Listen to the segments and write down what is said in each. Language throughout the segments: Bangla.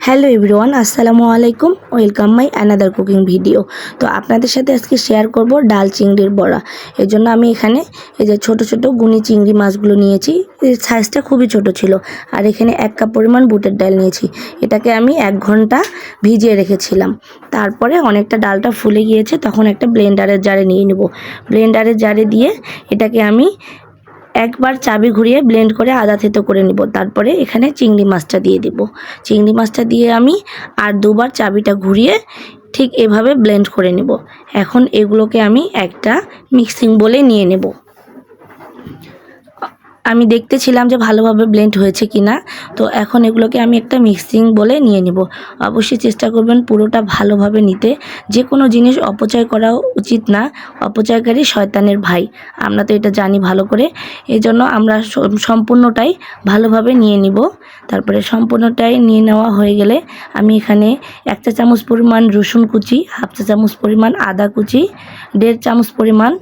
হ্যালো এভরিওয়ান, আসসালামু আলাইকুম। Welcome my another cooking video. তো আপনাদের সাথে আজকে শেয়ার করব ডাল চিংড়ির বড়া। এর জন্য আমি এখানে এই যে ছোট ছোট গুনি চিংড়ি মাছগুলো নিয়েছি। এর সাইজটা খুবই ছোট ছিল। আর এখানে 1 কাপ পরিমাণ বুটের ডাল নিয়েছি। এটাকে আমি 1 ঘন্টা ভিজিয়ে রেখেছিলাম। তারপরে অনেকটা ডালটা ফুলে গিয়েছে, তখন একটা ব্লেন্ডারের জারে নিয়ে নেব। ব্লেন্ডারের জারে দিয়ে এটাকে আমি একবার চাবি ঘুরিয়ে ব্লেন্ড করে আদা থেতো করে নিব। তারপরে এখানে চিংড়ি মাছটা দিয়ে দিব। চিংড়ি মাছটা দিয়ে আমি আর দুবার চাবিটা ঘুরিয়ে ঠিক এভাবে ব্লেন্ড করে নেব। এখন এগুলোকে আমি একটা মিক্সিং বলে নিয়ে নেব। আমি দেখতেছিলাম যে ভালোভাবে ব্লেন্ড হয়েছে কিনা। তো এখন এগুলোকে আমি একটা মিক্সিং বলে নিয়ে নেব। অবশ্যই চেষ্টা করবেন পুরোটা ভালোভাবে নিতে। যে কোনো জিনিস অপচয় করা উচিত না, অপচয়কারী শয়তানের ভাই, আমরা তো এটা জানি ভালো করে। এই জন্য আমরা সম্পূর্ণটাই ভালোভাবে নিয়ে নিব। তারপরে সম্পূর্ণটাই নিয়ে নেওয়া হয়ে গেলে আমি এখানে 1 চা চামচ পরিমাণ রসুন কুচি, 1/2 চা চামচ পরিমাণ আদা কুচি, 1.5 চামচ পরিমাণ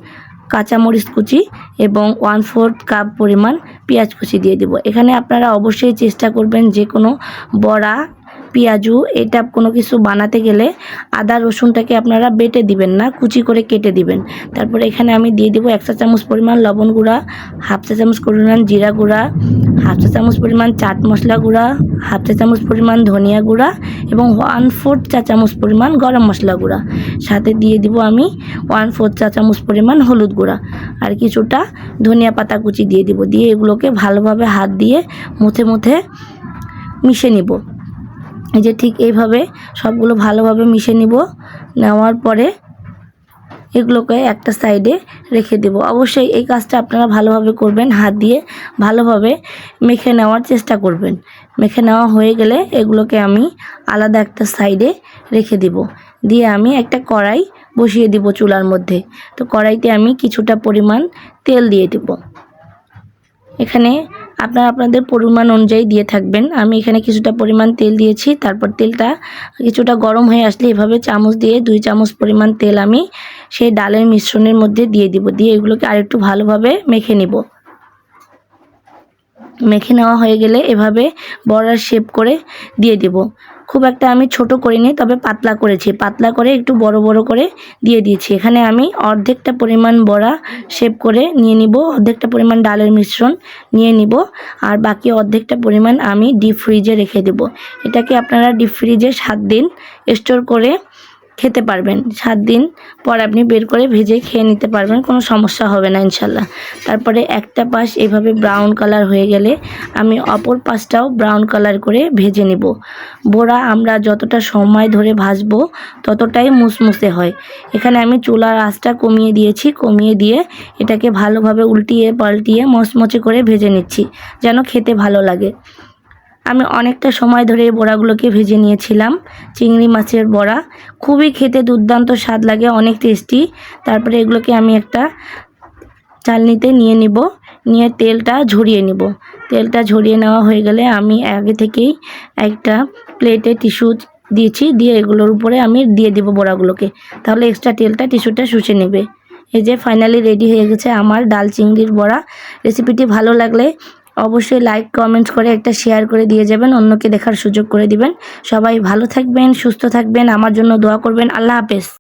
কাঁচামরিচ কুচি এবং 1/4 কাপ পরিমাণ পেঁয়াজ কুচি দিয়ে দিব। এখানে আপনারা অবশ্যই চেষ্টা করবেন যে কোনো বড়া, পেঁয়াজু এটা কোনো কিছু বানাতে গেলে আদা রসুনটাকে আপনারা বেটে দিবেন না, কুচি করে কেটে দিবেন। তারপরে এখানে আমি দিয়ে দিব 1 চা চামচ পরিমাণ লবণ গুঁড়া, 1/2 চা চামচ পরিমাণ জিরা গুঁড়া, 1/2 চা চামচ পরিমাণ চাট মশলা গুঁড়া, 1/2 চা চামচ পরিমাণ ধনিয়া গুঁড়া এবং 1/4 চা চামচ পরিমাণ গরম মশলা গুঁড়া। সাথে দিয়ে দিব আমি 1/4 চা চামচ পরিমাণ হলুদ গুঁড়া আর কিছুটা ধনিয়া পাতা কুচি দিয়ে দিব। দিয়ে এগুলোকে ভালোভাবে হাত দিয়ে মুথে মুথে মিশে নিব। এই যে ঠিক এইভাবে সবগুলো ভালোভাবে মিশে নিব। নেওয়ার পরে এগুলোকে একটা সাইডে রেখে দেব। অবশ্যই এই কাজটা আপনারা ভালোভাবে করবেন, হাত দিয়ে ভালোভাবে মেখে নেওয়ার চেষ্টা করবেন। মেখে নেওয়া হয়ে গেলে এগুলোকে আমি আলাদা একটা সাইডে রেখে দেব। দিয়ে আমি একটা কড়াই বসিয়ে দিব চুলার মধ্যে। তো কড়াইতে আমি কিছুটা পরিমাণ তেল দিয়ে দেব। এখানে আপনারা আপনাদের পরিমাণ অনুযায়ী দিয়ে থাকবেন। আমি এখানে কিছুটা পরিমাণ তেল দিয়েছি। তারপর তেলটা কিছুটা গরম হয়ে আসলে এভাবে চামচ দিয়ে 2 চামচ পরিমাণ তেল আমি সেই ডালের মিশ্রণের মধ্যে দিয়ে দিব। দিয়ে এগুলোকে আরেকটু ভালোভাবে মেখে নিব। মেখে নেওয়া হয়ে গেলে এভাবে বড়ার শেপ করে দিয়ে দেব। খুব একটা আমি ছোট করিনি, তবে পাতলা করেছি। পাতলা করে একটু বড় বড় করে দিয়ে দিয়েছি। এখানে আমি অর্ধেকটা পরিমাণ বড়া শেপ করে নিয়ে নিব, অর্ধেকটা পরিমাণ ডালের মিশ্রণ নিয়ে নিব আর বাকি অর্ধেকটা পরিমাণ আমি ডিপ ফ্রিজে রেখে দেব। এটাকে আপনারা ডিপ ফ্রিজে 7 দিন স্টোর করে খেতে পারবেন। 7 দিন পর আপনি বের করে ভেজে খেয়ে নিতে পারবেন, কোনো সমস্যা হবে না ইনশাল্লাহ। তারপরে একটা পাশ এভাবে ব্রাউন কালার হয়ে গেলে আমি অপর পাশটাও ব্রাউন কালার করে ভেজে নেব। বড়া আমরা যতটা সময় ধরে ভাজবো ততটাই মুসমুসে হয়। এখানে আমি চুলার আঁচটা কমিয়ে দিয়েছি। কমিয়ে দিয়ে এটাকে ভালোভাবে উল্টিয়ে পাল্টিয়ে মচমচে করে ভেজে নিচ্ছি, যেন খেতে ভালো লাগে। আমি অনেকটা সময় ধরে এই বড়াগুলোকে ভেজে নিয়েছিলাম। চিংড়ি মাছের বড়া খুবই খেতে দুর্দান্ত স্বাদ লাগে, অনেক টেস্টি। তারপরে এগুলোকে আমি একটা চালনিতে নিয়ে নিব, নিয়ে তেলটা ঝরিয়ে নিব। তেলটা ঝরিয়ে নেওয়া হয়ে গেলে আমি আগে থেকেই একটা প্লেটে টিস্যু দিয়েছি, দিয়ে এগুলোর উপরে আমি দিয়ে দিব বড়াগুলোকে। তাহলে এক্সট্রা তেলটা টিস্যুটা শুষে নেবে। এই যে ফাইনালি রেডি হয়ে গেছে আমার ডাল চিংড়ির বড়া। রেসিপিটি ভালো লাগলে অবশ্যই লাইক কমেন্টস করে একটা শেয়ার করে দিয়ে যাবেন, অন্যকে দেখার সুযোগ করে দিবেন। সবাই ভালো থাকবেন, সুস্থ থাকবেন, আমার জন্য দোয়া করবেন। আল্লাহ হাফেজ।